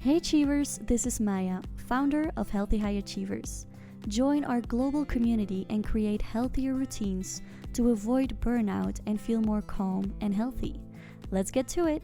Hey Achievers, this is Maya, founder of Healthy High Achievers. Join our global community and create healthier routines to avoid burnout and feel more calm and healthy. Let's get to it.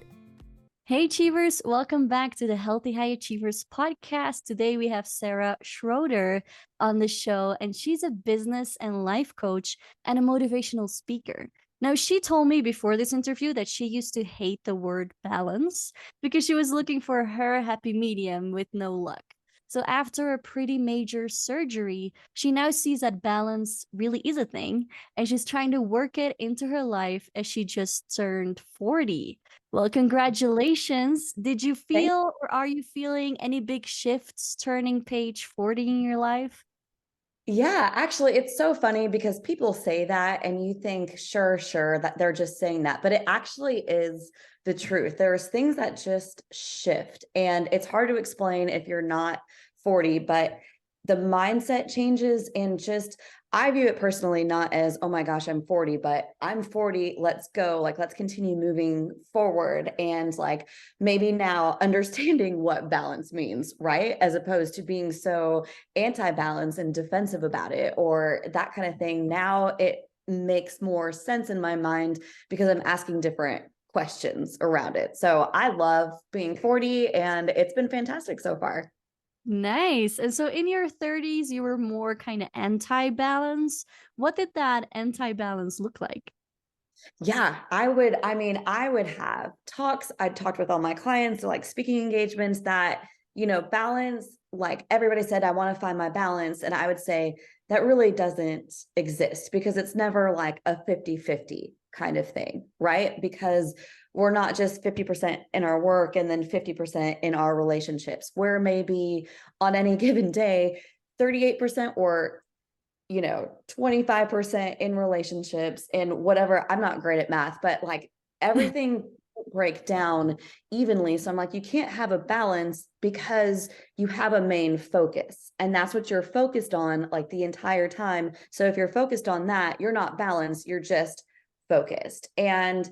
Hey Achievers, welcome back to the Healthy High Achievers podcast. Today we have Sara Schroeder on the show, and she's a business and life coach and a motivational speaker. Now, she told me before this interview that she used to hate the word balance because she was looking for her happy medium with no luck. So, after a pretty major surgery, she now sees that balance really is a thing, and she's trying to work it into her life as she just turned 40. Well, congratulations. Did you Thank feel or are you feeling any big shifts turning page 40 in your life? Yeah, actually, it's so funny because people say that and you think, sure, that they're just saying that, but it actually is the truth. There's things that just shift, and it's hard to explain if you're not 40, but the mindset changes and just I view it personally not as, oh my gosh, I'm 40, but I'm 40, let's go. Like, let's continue moving forward. And like maybe now understanding what balance means, right? As opposed to being so anti-balance and defensive about it or that kind of thing. Now it makes more sense in my mind because I'm asking different questions around it. So I love being 40 and it's been fantastic so far. Nice. And so in your 30s, you were more kind of anti-balance. What did that anti-balance look like? Yeah, I would have talks. I talked with all my clients, like speaking engagements that, balance, like everybody said, I want to find my balance. And I would say that really doesn't exist because it's never like a 50-50 kind of thing, right? Because we're not just 50% in our work and then 50% in our relationships. We're maybe on any given day, 38% or 25% in relationships and whatever. I'm not great at math, but like everything break down evenly. So I'm like, you can't have a balance because you have a main focus. And that's what you're focused on like the entire time. So if you're focused on that, you're not balanced, you're just focused. And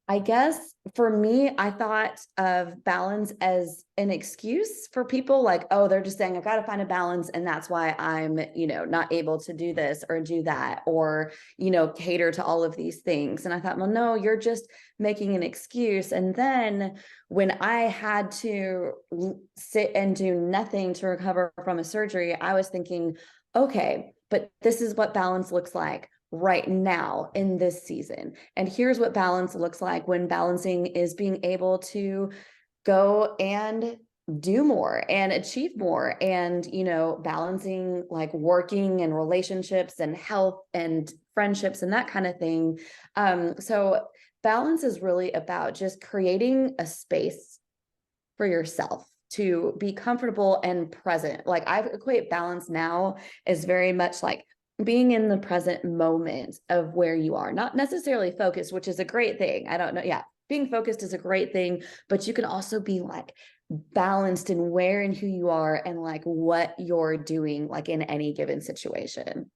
I guess for me, I thought of balance as an excuse for people like, oh, they're just saying, I've got to find a balance. And that's why I'm, not able to do this or do that or, cater to all of these things. And I thought, well, no, you're just making an excuse. And then when I had to sit and do nothing to recover from a surgery, I was thinking, okay, but this is what balance looks like right now in this season. And here's what balance looks like when balancing is being able to go and do more and achieve more and balancing like working and relationships and health and friendships and that kind of thing. So balance is really about just creating a space for yourself to be comfortable and present. Like I equate balance now as very much like being in the present moment of where you are, not necessarily focused, which is a great thing. I don't know. Yeah. Being focused is a great thing, but you can also be like balanced in where and who you are and like what you're doing, like in any given situation.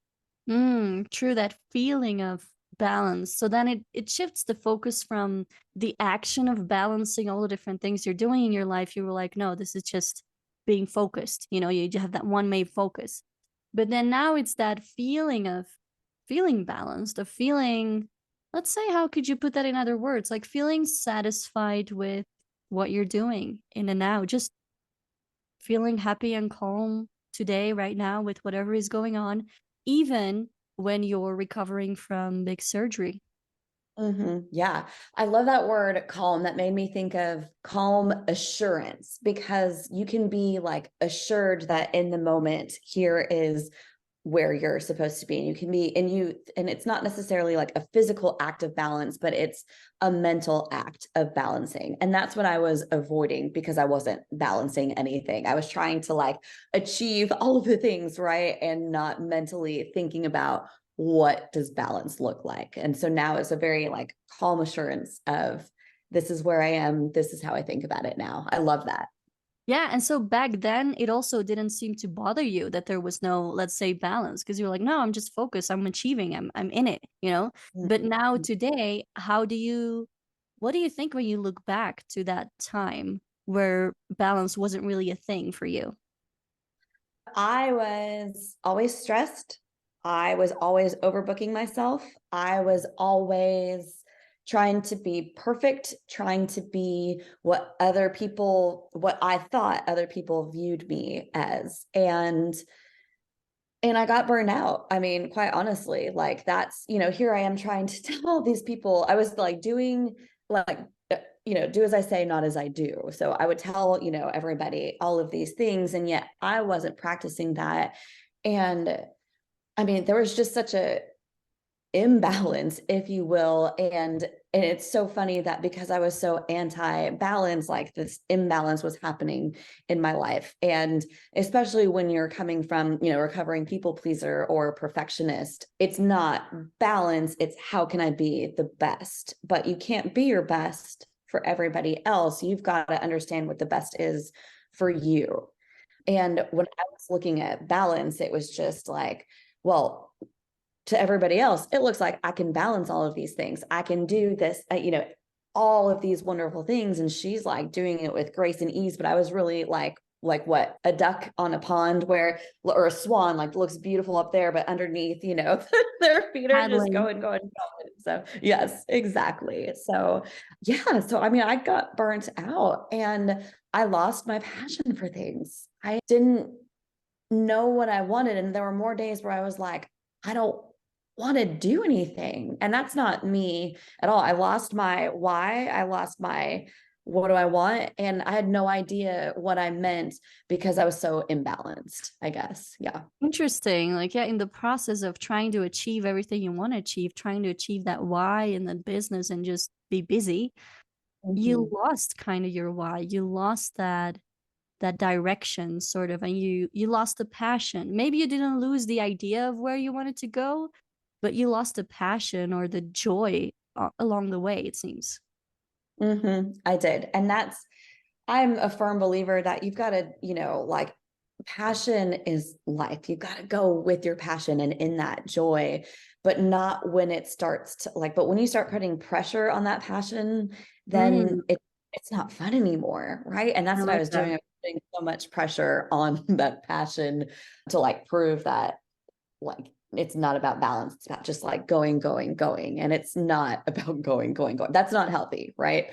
True, that feeling of balance. So then it shifts the focus from the action of balancing all the different things you're doing in your life. You were like, no, this is just being focused. You have that one main focus. But then now it's that feeling of feeling balanced, of feeling, let's say, how could you put that in other words? Like feeling satisfied with what you're doing in the now, just feeling happy and calm today, right now, with whatever is going on, even when you're recovering from big surgery. Yeah, I love that word calm. That made me think of calm assurance because you can be like assured that in the moment, here is where you're supposed to be. And you can be, and it's not necessarily like a physical act of balance, but it's a mental act of balancing. And that's what I was avoiding because I wasn't balancing anything. I was trying to like achieve all of the things, right? And not mentally thinking about what does balance look like. And so now it's a very like calm assurance of this is where I am. This is how I think about it now. I love that. Yeah, and so back then it also didn't seem to bother you that there was no, let's say, balance, because you're like, no, I'm just focused, I'm achieving, I'm in it. But now Mhm. today, what do you think when you look back to that time? where balance wasn't really a thing for you? I was always stressed. I was always overbooking myself. I was always trying to be perfect, trying to be what I thought other people viewed me as. And I got burned out. I mean, quite honestly, like that's, here I am trying to tell these people. I was like doing like, do as I say, not as I do. So I would tell, everybody all of these things. And yet I wasn't practicing that. And I mean, there was just such a imbalance, if you will. And it's so funny that because I was so anti-balance, like this imbalance was happening in my life. And especially when you're coming from, recovering people pleaser or perfectionist, it's not balance, it's how can I be the best? But you can't be your best for everybody else. You've got to understand what the best is for you. And when I was looking at balance, it was just like, well, to everybody else, it looks like I can balance all of these things. I can do this, all of these wonderful things. And she's like doing it with grace and ease. But I was really like what, a duck on a pond or a swan, like looks beautiful up there, but underneath, their feet are just Paddling. going. So yes, exactly. So yeah. So, I mean, I got burnt out and I lost my passion for things. I didn't know what I wanted. And there were more days where I was like, I don't want to do anything. And that's not me at all. I lost my why. I lost my what do I want? And I had no idea what I meant because I was so imbalanced, I guess. Yeah. Interesting. Like, yeah, in the process of trying to achieve everything you want to achieve, trying to achieve that why in the business and just be busy, you Mhm. lost kind of your why. You lost that direction sort of, and you lost the passion. Maybe you didn't lose the idea of where you wanted to go, but you lost the passion or the joy along the way, it seems. I did. And I'm a firm believer that you've got to, like passion is life. You've got to go with your passion and in that joy, but not when it starts to but when you start putting pressure on that passion, Mm, then it's not fun anymore. Right. And I that's what I like was doing. that. I was putting so much pressure on that passion to prove that it's not about balance. It's about just going. And it's not about going. That's not healthy. Right.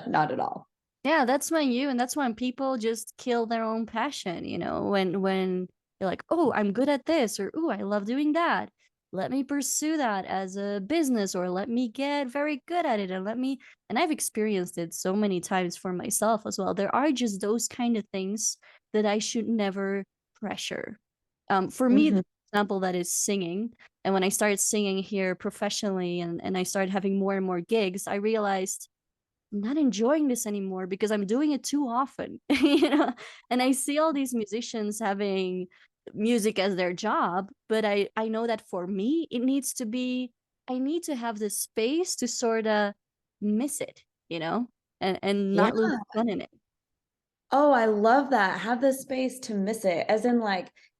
Not at all. Yeah, that's when and that's when people just kill their own passion, when you're like, "Oh, I'm good at this," or "Oh, I love doing that. Let me pursue that as a business, or let me get very good at it and and I've experienced it so many times for myself as well. There are just those kind of things that I should never pressure. For me, the Mhm. example that is singing, and when I started singing here professionally and I started having more and more gigs, I realized I'm not enjoying this anymore because I'm doing it too often, And I see all these musicians having music as their job, but I know that for me, it needs to be I need to have the space to sorta miss it, and Yeah. not lose fun in it. Oh, I love that. Have the space to miss it, as in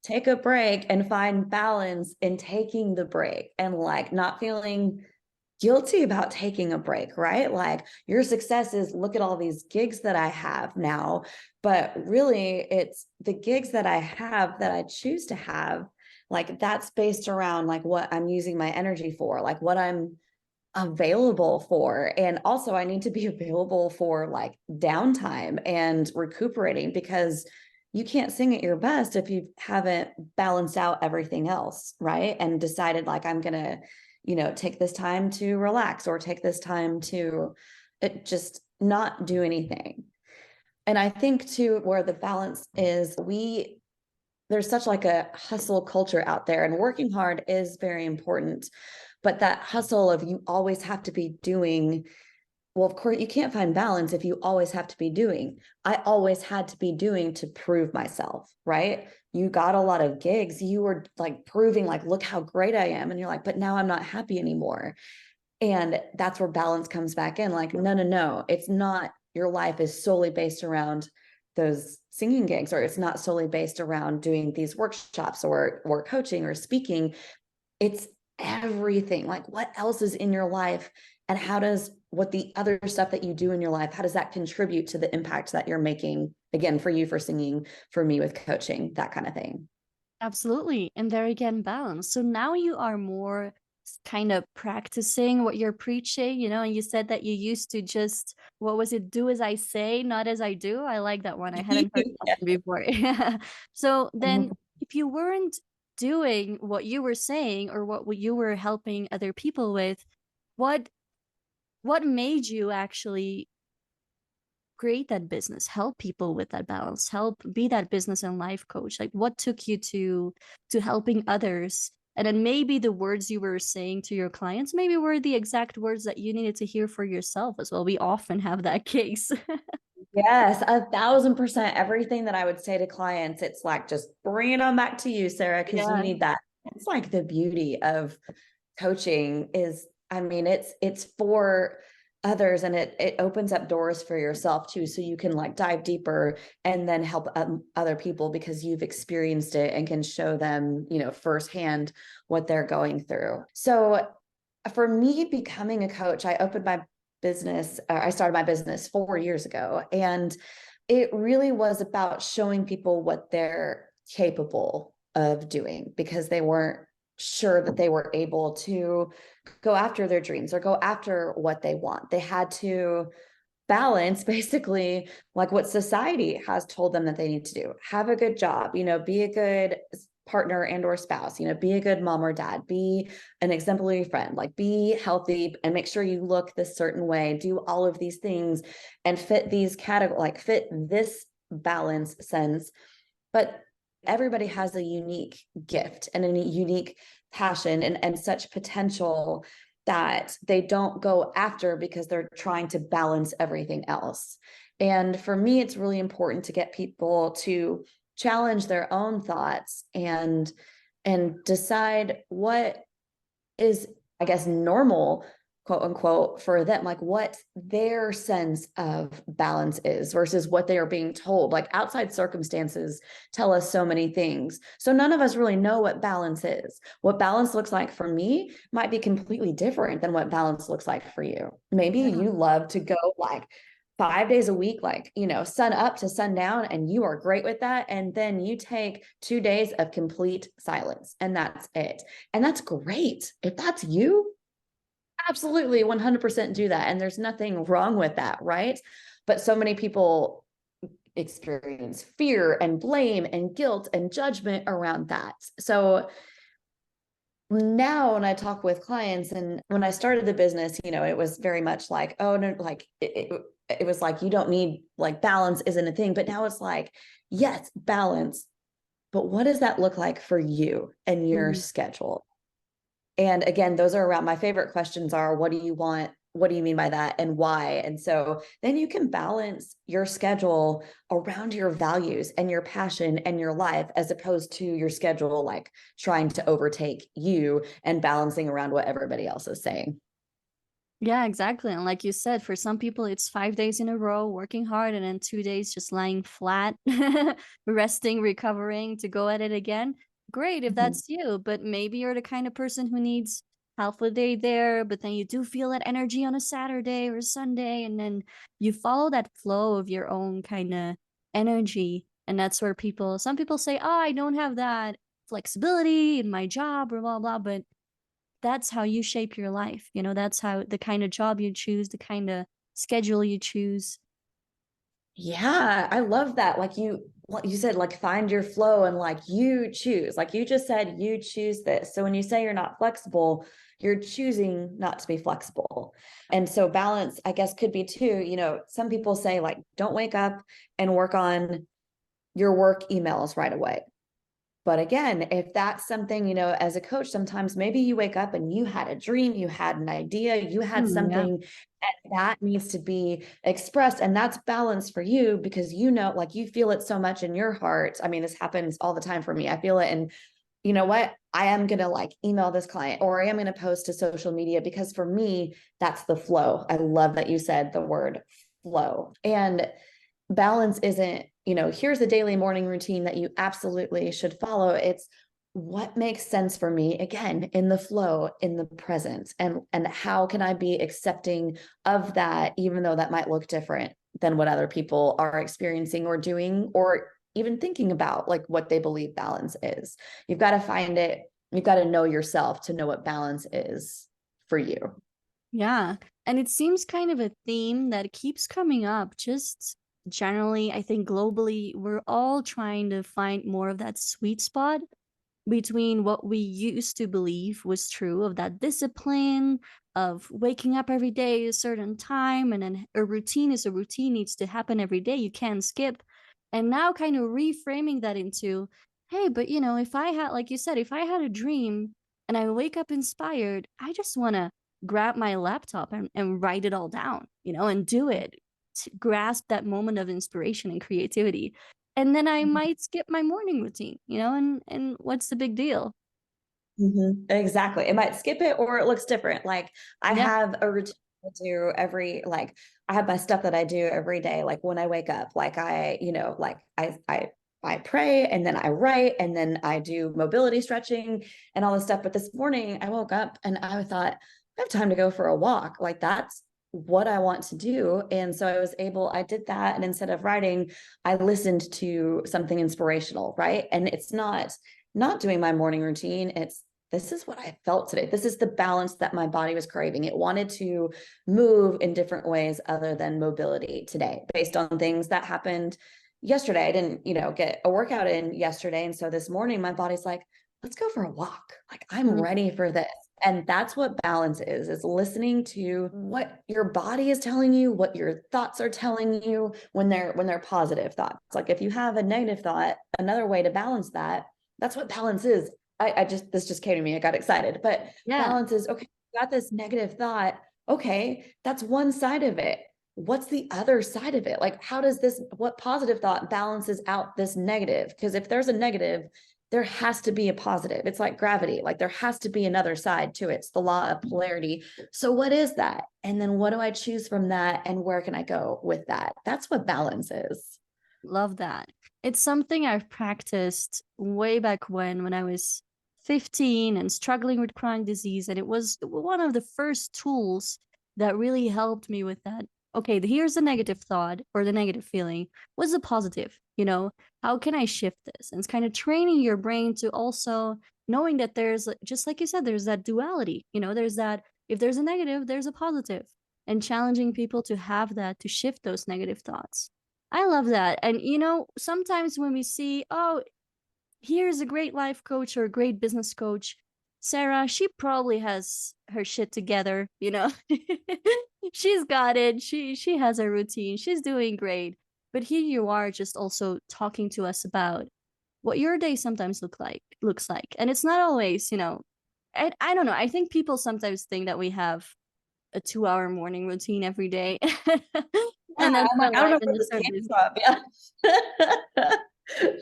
take a break and find balance in taking the break and not feeling guilty about taking a break, right? Like your success is look at all these gigs that I have now, but really it's the gigs that I have that I choose to have, that's based around what I'm using my energy for, what I'm available for. And also I need to be available for downtime and recuperating because you can't sing at your best if you haven't balanced out everything else, right? And decided I'm going to, take this time to relax or take this time to just not do anything. And I think too, where the balance is, there's such a hustle culture out there, and working hard is very important, but that hustle of you always have to be doing, well, of course you can't find balance if you always have to be doing. I always had to be doing to prove myself, right? You got a lot of gigs, you were proving look how great I am, and you're but now I'm not happy anymore. And that's where balance comes back in. No, it's not, your life is solely based around those singing gigs, or it's not solely based around doing these workshops or coaching or speaking. It's everything. What else is in your life And how does what the other stuff that you do in your life, how does that contribute to the impact that you're making? Again, for you, for singing, for me with coaching, that kind of thing. Absolutely. And there again, balance. So now you are more kind of practicing what you're preaching, and you said that you used to just, what was it? Do as I say, not as I do. I like that one. I hadn't heard that Yeah. one before. So then if you weren't doing what you were saying or what you were helping other people with, what what made you actually create that business, help people with that balance, help be that business and life coach? Like what took you to helping others? And then maybe the words you were saying to your clients maybe were the exact words that you needed to hear for yourself as well. We often have that case. Yes, 1,000%. Everything that I would say to clients, it's like, just bring it on back to you, Sarah, because you Yeah. need that. It's like the beauty of coaching is, I mean, it's for others, and it opens up doors for yourself too, so you can like dive deeper and then help other people because you've experienced it and can show them, firsthand what they're going through. So for me, becoming a coach, I started my business 4 years ago, and it really was about showing people what they're capable of doing because they weren't sure that they were able to go after their dreams or go after what they want. They had to balance basically like what society has told them that they need to do. Have a good job, be a good partner and or spouse, be a good mom or dad, be an exemplary friend, like be healthy and make sure you look this certain way, do all of these things and fit these categories, like fit this balance sense. But everybody has a unique gift and a unique passion and such potential that they don't go after because they're trying to balance everything else. And for me, it's really important to get people to challenge their own thoughts and decide what is, I guess, normal, quote unquote, for them, like what their sense of balance is versus what they are being told. Like outside circumstances tell us so many things. So none of us really know what balance is. What balance looks like for me might be completely different than what balance looks like for you. Maybe Yeah. you love to go like 5 days a week, like, sun up to sundown, and you are great with that. And then you take 2 days of complete silence, and that's it. And that's great. If that's you, absolutely 100% do that. And there's nothing wrong with that, right? But so many people experience fear and blame and guilt and judgment around that. So now when I talk with clients, and when I started the business, it was very much like, oh no, like it was like, you don't need, like, balance isn't a thing. But now it's like, yes, balance, but what does that look like for you and your Mhm. schedule? And again, those are around, my favorite questions are, what do you want? What do you mean by that? And why? And so then you can balance your schedule around your values and your passion and your life, as opposed to your schedule, like trying to overtake you and balancing around what everybody else is saying. Yeah, exactly. And like you said, for some people, it's 5 days in a row working hard and then 2 days just lying flat, resting, recovering to go at it again. Great if Mhm. that's you, but maybe you're the kind of person who needs half a day there, but then you do feel that energy on a Saturday or Sunday, and then you follow that flow of your own kind of energy. And that's where some people say, oh, I don't have that flexibility in my job or blah, blah, but that's how you shape your life. That's how the kind of job you choose, the kind of schedule you choose. Yeah, I love that. Like what you said, like find your flow and like you choose, like you just said, you choose this. So when you say you're not flexible, you're choosing not to be flexible. And so balance, I guess, could be too, some people say like, don't wake up and work on your work emails right away. But again, if that's something, as a coach, sometimes maybe you wake up and you had a dream, you had an idea, you had Yeah. something, and that needs to be expressed. And that's balance for you because, like you feel it so much in your heart. I mean, this happens all the time for me. I feel it. And you know what? I am going to like email this client, or I am going to post to social media, because for me, that's the flow. I love that you said the word flow. And balance isn't, here's a daily morning routine that you absolutely should follow. It's what makes sense for me, again, in the flow, in the present, and how can I be accepting of that, even though that might look different than what other people are experiencing or doing, or even thinking about, like what they believe balance is. You've got to find it. You've got to know yourself to know what balance is for you. Yeah. And it seems kind of a theme that keeps coming up just generally. I think globally, we're all trying to find more of that sweet spot between what we used to believe was true of that discipline of waking up every day at a certain time, and then a routine is a routine, needs to happen every day, you can't skip. And now kind of reframing that into, hey, but if I had, like you said, if I had a dream and I wake up inspired, I just want to grab my laptop and write it all down, and do it, to grasp that moment of inspiration and creativity. And then I might skip my morning routine, and what's the big deal? Exactly. It might skip it or it looks different. Like I Yeah. have a routine I do like I have my stuff that I do every day. Like when I wake up, like I pray and then I write and then I do mobility stretching and all this stuff. But this morning I woke up and I thought, I have time to go for a walk. Like that's what I want to do. And so I did that. And instead of writing, I listened to something inspirational, right? And it's not doing my morning routine. It's this is what I felt today. This is the balance that my body was craving. It wanted to move in different ways other than mobility today, based on things that happened yesterday. I didn't, get a workout in yesterday. And so this morning, my body's like, let's go for a walk. Like I'm Mhm. ready for this. And that's what balance is listening to what your body is telling you, what your thoughts are telling you when they're positive thoughts. Like if you have a negative thought, another way to balance that, that's what balance is. This just came to me. I got excited, but Yeah. balance is okay. Got this negative thought. Okay. That's one side of it. What's the other side of it? Like, what positive thought balances out this negative? Because if there's a negative, there has to be a positive. It's like gravity. Like there has to be another side to it. It's the law of polarity. So what is that? And then what do I choose from that? And where can I go with that? That's what balance is. Love that. It's something I've practiced way back when I was 15 and struggling with chronic disease. And it was one of the first tools that really helped me with that. Okay, here's the negative thought or the negative feeling. What's the positive? How can I shift this? And it's kind of training your brain to also knowing that there's, just like you said, there's that duality. There's that, if there's a negative, there's a positive, and challenging people to have that, to shift those negative thoughts. I love that. And sometimes when we see, oh, here's a great life coach or a great business coach, Sarah, she probably has her shit together. She's got it. She has a routine. She's doing great. But here you are just also talking to us about what your day sometimes looks like. And it's not always, I don't know. I think people sometimes think that we have a 2-hour morning routine every day. Yeah, And that's I'm our like, I don't life know in where the this service. came from. Yeah.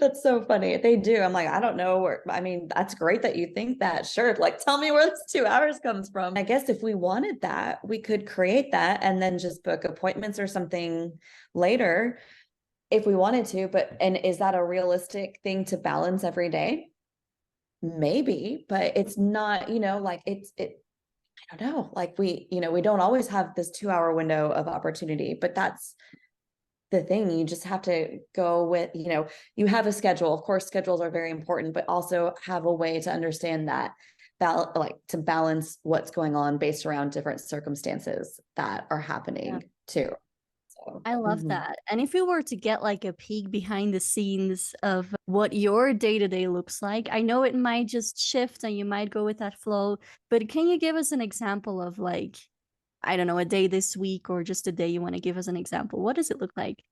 That's so funny. They do. I'm like, I don't know where, I mean, that's great that you think that. Sure. Like, tell me where this 2 hours comes from. I guess if we wanted that, we could create that and then just book appointments or something later if we wanted to. And is that a realistic thing to balance every day? Maybe, but it's not, like I don't know. Like we don't always have this 2 hour window of opportunity, but that's the thing. You just have to go with, you have a schedule. Of course, schedules are very important, but also have a way to understand that like to balance what's going on based around different circumstances that are Yeah. happening too. So, I love that. And if you were to get like a peek behind the scenes of what your day to day looks like, I know it might just shift and you might go with that flow, but can you give us an example of, like, I don't know, a day this week or just a day you want to give us an example? What does it look like?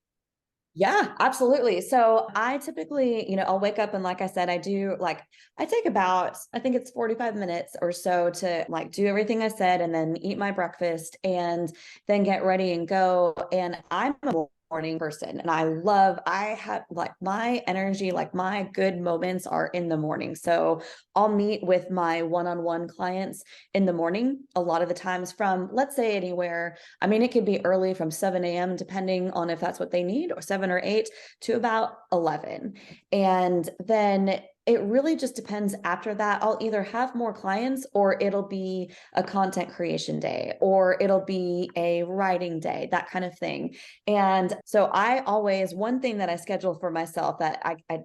yeah, absolutely. So I typically, I'll wake up and like I said, I take about, I think it's 45 minutes or so to like do everything I said and then eat my breakfast and then get ready and go. And I'm a morning person and I have like my energy, like my good moments are in the morning. So I'll meet with my one-on-one clients in the morning, a lot of the times from, let's say anywhere. I mean, it could be early from 7 a.m., depending on if that's what they need, or 7 or 8 to about 11. And then it really just depends. After that, I'll either have more clients, or it'll be a content creation day, or it'll be a writing day, that kind of thing. And so I always, one thing that I schedule for myself that I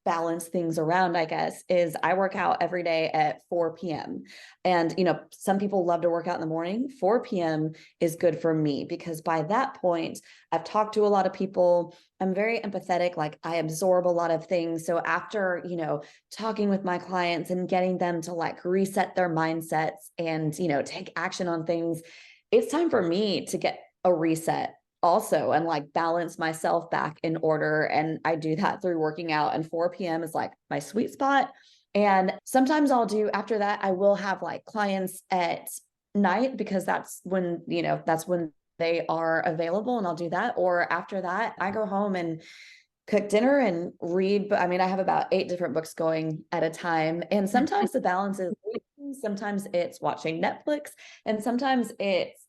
balance things around, I guess, is I work out every day at 4 p.m. And, some people love to work out in the morning. 4 p.m. is good for me, because by that point, I've talked to a lot of people. I'm very empathetic. Like, I absorb a lot of things. So after, talking with my clients and getting them to like reset their mindsets and, take action on things, it's time for me to get a reset also, and like balance myself back in order. And I do that through working out, and 4 p.m. is like my sweet spot. And sometimes I'll do, after that, I will have like clients at night, because that's when, they are available, and I'll do that. Or after that, I go home and cook dinner and read. But I mean, I have about 8 different books going at a time. And sometimes the balance is reading, sometimes it's watching Netflix, and sometimes it's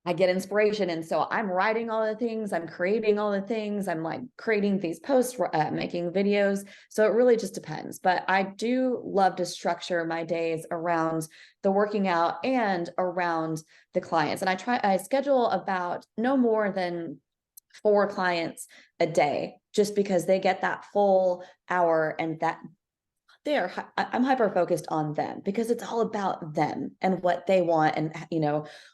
I get inspiration. And so I'm writing all the things, I'm creating all the things, I'm like creating these posts, making videos. So it really just depends. But I do love to structure my days around the working out and around the clients. And I schedule about no more than 4 clients a day, just because they get that full hour, and that I'm hyper focused on them, because it's all about them and what they want, and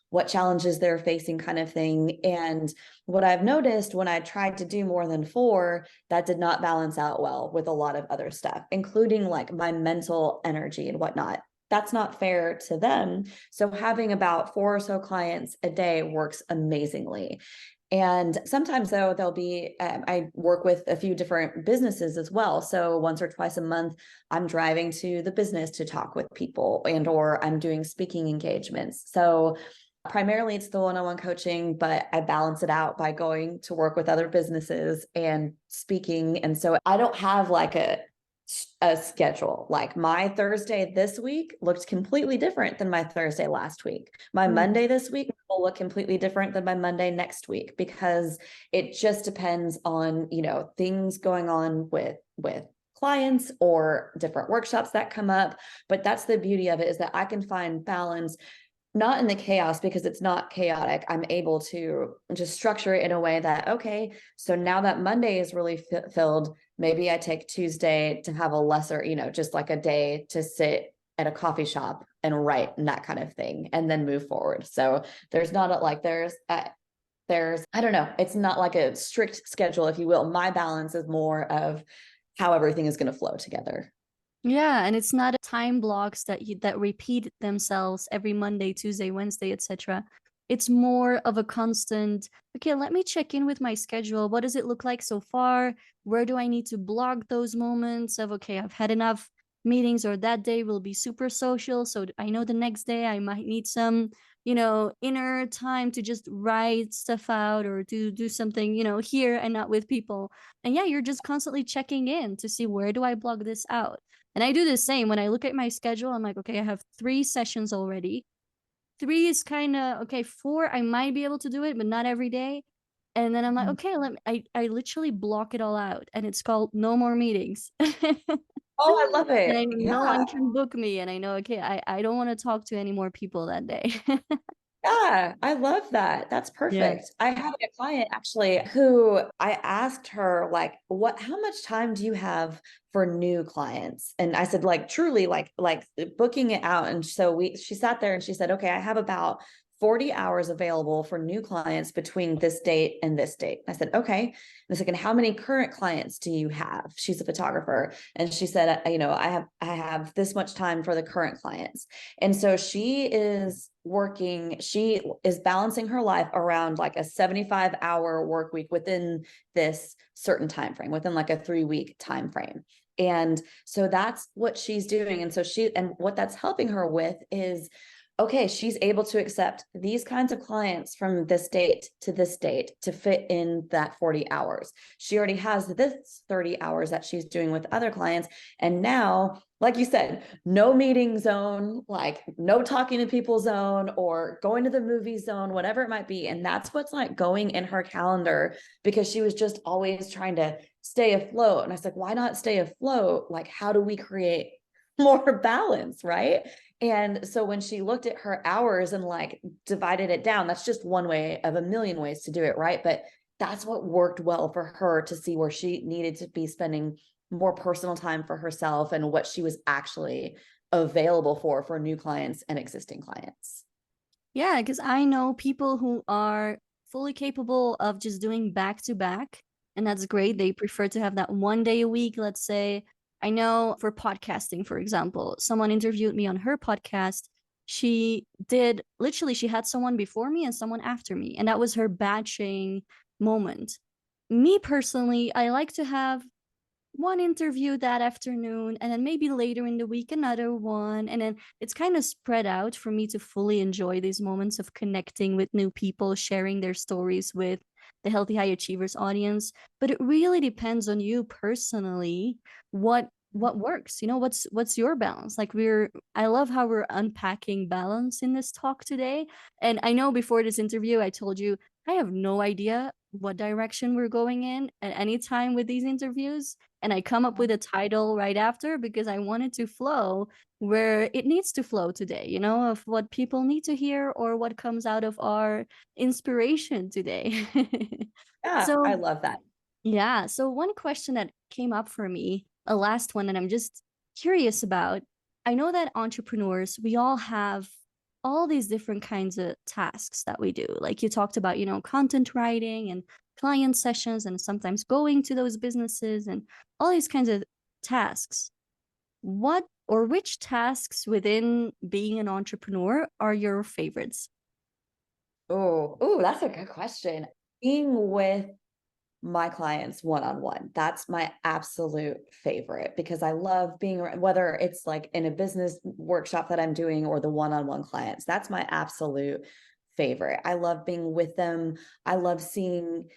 what challenges they're facing, kind of thing. And what I've noticed, when I tried to do more than 4, that did not balance out well with a lot of other stuff, including like my mental energy and whatnot. That's not fair to them. So having about 4 or so clients a day works amazingly. And sometimes, though, there'll be, I work with a few different businesses as well. So once or twice a month, I'm driving to the business to talk with people, or I'm doing speaking engagements. So primarily it's the one-on-one coaching, but I balance it out by going to work with other businesses and speaking. And so I don't have like a schedule. Like, my Thursday this week looked completely different than my Thursday last week. My Monday this week will look completely different than my Monday next week, because it just depends on, things going on with clients or different workshops that come up. But that's the beauty of it, is that I can find balance, not in the chaos, because it's not chaotic. I'm able to just structure it in a way that, okay, so now that Monday is really filled, maybe I take Tuesday to have a lesser, just like a day to sit at a coffee shop and write, and that kind of thing, and then move forward. So there's not I don't know, it's not like a strict schedule, if you will. My balance is more of how everything is going to flow together. Yeah, and it's not time blocks that repeat themselves every Monday, Tuesday, Wednesday, etc. It's more of a constant, okay, let me check in with my schedule. What does it look like so far? Where do I need to block those moments of, okay, I've had enough meetings, or that day will be super social, so I know the next day I might need some, inner time to just write stuff out, or to do something, here and not with people. And yeah, you're just constantly checking in to see, where do I block this out? And I do the same. When I look at my schedule, I'm like, okay, I have 3 sessions already. 3 is kind of okay. 4, I might be able to do it, but not every day. And then I'm like, okay, I literally block it all out, and it's called no more meetings. Oh, I love And I it. know no Yeah. one can book me, and I know, okay, I don't want to talk to any more people that day. Yeah, I love that. That's Yeah. perfect. I had a client actually who I asked her, like, how much time do you have for new clients? And I said, like, truly, like booking it out. And so she sat there and she said, okay, I have about 40 hours available for new clients between this date and this date. I said, okay. And I said, and how many current clients do you have? She's a photographer. And she said, I have this much time for the current clients. And so she is balancing her life around like a 75-hour work week within this certain time frame, within like a 3-week time frame. And so that's what she's doing. And so what that's helping her with is, okay, she's able to accept these kinds of clients from this date to this date to fit in that 40 hours. She already has this 30 hours that she's doing with other clients. And now, like you said, no meeting zone, like no talking to people zone, or going to the movie zone, whatever it might be. And that's what's like going in her calendar, because she was just always trying to stay afloat. And I was like, why not stay afloat? Like, how do we create more balance? Right. And so when she looked at her hours and like divided it down, that's just one way of a million ways to do it. Right. But that's what worked well for her to see where she needed to be spending more personal time for herself and what she was actually available for new clients and existing clients. Yeah, because I know people who are fully capable of just doing back to back, and that's great. They prefer to have that 1 day a week, let's say. I know for podcasting, for example, someone interviewed me on her podcast. She did literally, she had someone before me and someone after me, and that was her batching moment. Me personally, I like to have one interview that afternoon and then maybe later in the week another one, and then it's kind of spread out for me to fully enjoy these moments of connecting with new people, sharing their stories with the Healthy High Achievers audience. But it really depends on you personally, what works. What's your balance? Like, I love how we're unpacking balance in this talk today. And I know before this interview I told you I have no idea what direction we're going in at any time with these interviews, and I come up with a title right after because I want it to flow where it needs to flow today, of what people need to hear or what comes out of our inspiration today. Yeah, I So, love that. yeah. So, one question that came up for me, a last one, and I'm just curious about, I know that entrepreneurs, we all have all these different kinds of tasks that we do. Like you talked about, content writing and client sessions, and sometimes going to those businesses and all these kinds of tasks. What or which tasks within being an entrepreneur are your favorites? Oh, that's a good question. Being with my clients one-on-one, that's my absolute favorite because I love being around, whether it's like in a business workshop that I'm doing or the one-on-one clients. That's my absolute favorite. I love being with them. I love seeing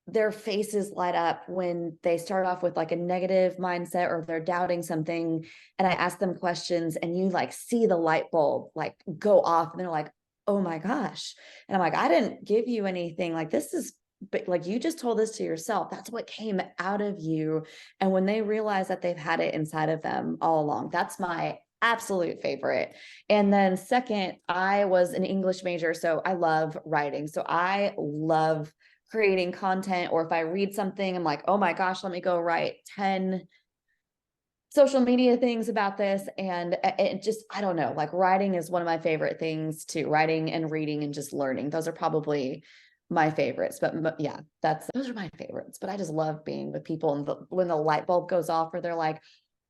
their faces light up when they start off with like a negative mindset or they're doubting something, and I ask them questions and you like see the light bulb like go off and they're like, oh my gosh. And I'm like, I didn't give you anything. Like, this is, but like, you just told this to yourself. That's what came out of you. And when they realize that they've had it inside of them all along, that's my absolute favorite. And then second, I was an English major, so I love writing. So I love creating content, or if I read something, I'm like, oh my gosh, let me go write 10 social media things about this. And it just, I don't know, like writing is one of my favorite things too. Writing and reading and just learning. Those are probably my favorites, but yeah, those are my favorites. But I just love being with people, and when the light bulb goes off or they're like,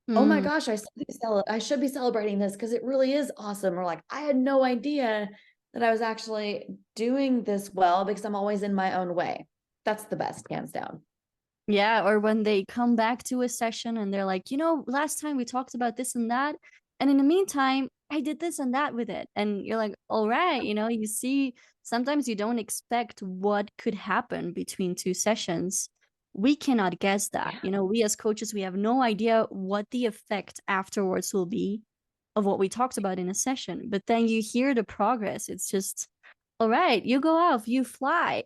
oh my Mm. gosh, I should be celebrating this because it really is awesome. Or like, I had no idea that I was actually doing this well because I'm always in my own way. That's the best, hands down. Yeah, or when they come back to a session and they're like, last time we talked about this and that. And in the meantime, I did this and that with it. And you're like, all right, you see, sometimes you don't expect what could happen between two sessions. We cannot guess that. Yeah. We as coaches, we have no idea what the effect afterwards will be of what we talked about in a session. But then you hear the progress. It's just, all right, you go off, you fly.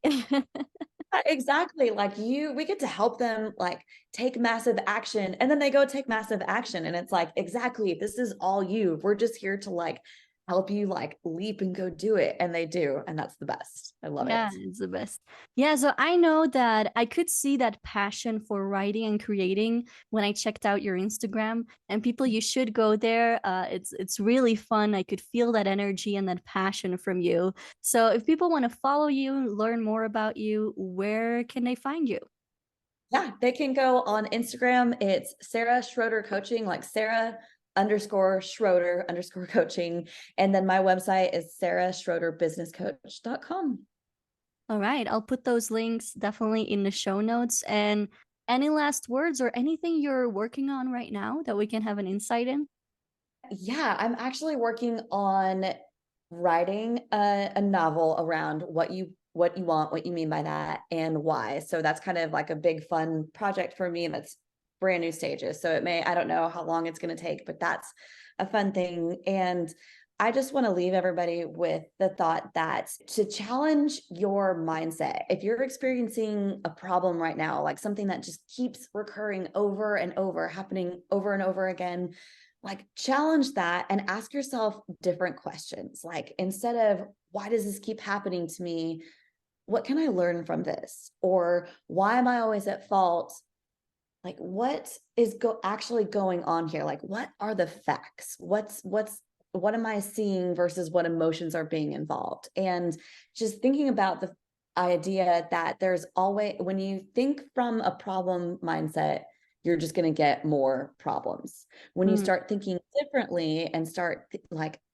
Exactly. Like we get to help them like take massive action, and then they go take massive action. And it's like, exactly, this is all you. We're just here to like help you like leap and go do it. And they do. And that's the best. I love Yeah, it. it's the best. Yeah, so I know that I could see that passion for writing and creating when I checked out your Instagram. And people, you should go there. It's really fun. I could feel that energy and that passion from you. So if people want to follow you, learn more about you, where can they find you? Yeah, they can go on Instagram. It's Sara Schroeder Coaching, like Sara_Schroeder_coaching. And then my website is SaraSchroederBusinessCoach.com. All right, I'll put those links definitely in the show notes. And any last words or anything you're working on right now that we can have an insight in? Yeah, I'm actually working on writing a novel around what you want, what you mean by that, and why. So that's kind of like a big fun project for me, and that's brand new stages. So I don't know how long it's going to take, but that's a fun thing. And I just want to leave everybody with the thought that to challenge your mindset, if you're experiencing a problem right now, like something that just keeps recurring over and over, happening over and over again, like challenge that and ask yourself different questions. Like instead of, why does this keep happening to me? What can I learn from this? Or why am I always at fault? Like what is actually going on here? Like what are the facts? What am I seeing versus what emotions are being involved? And just thinking about the idea that there's always, when you think from a problem mindset, you're just going to get more problems. When you Mm. start thinking differently and start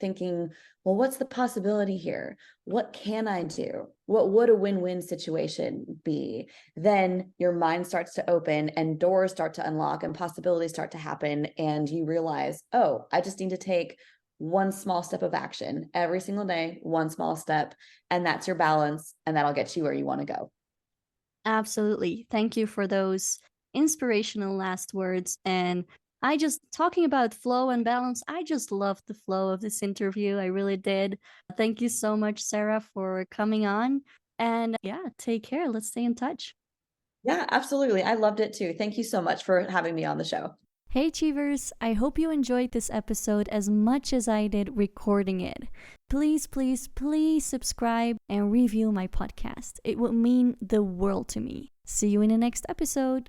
thinking, well, what's the possibility here? What can I do? What would a win-win situation be? Then your mind starts to open and doors start to unlock and possibilities start to happen. And you realize, oh, I just need to take one small step of action every single day, one small step. And that's your balance. And that'll get you where you want to go. Absolutely. Thank you for those inspirational last words. And I just, talking about flow and balance, I just loved the flow of this interview. I really did. Thank you so much, Sarah, for coming on. And yeah, take care. Let's stay in touch. Yeah, absolutely. I loved it too. Thank you so much for having me on the show. Hey, Achievers! I hope you enjoyed this episode as much as I did recording it. Please, please, please subscribe and review my podcast. It would mean the world to me. See you in the next episode.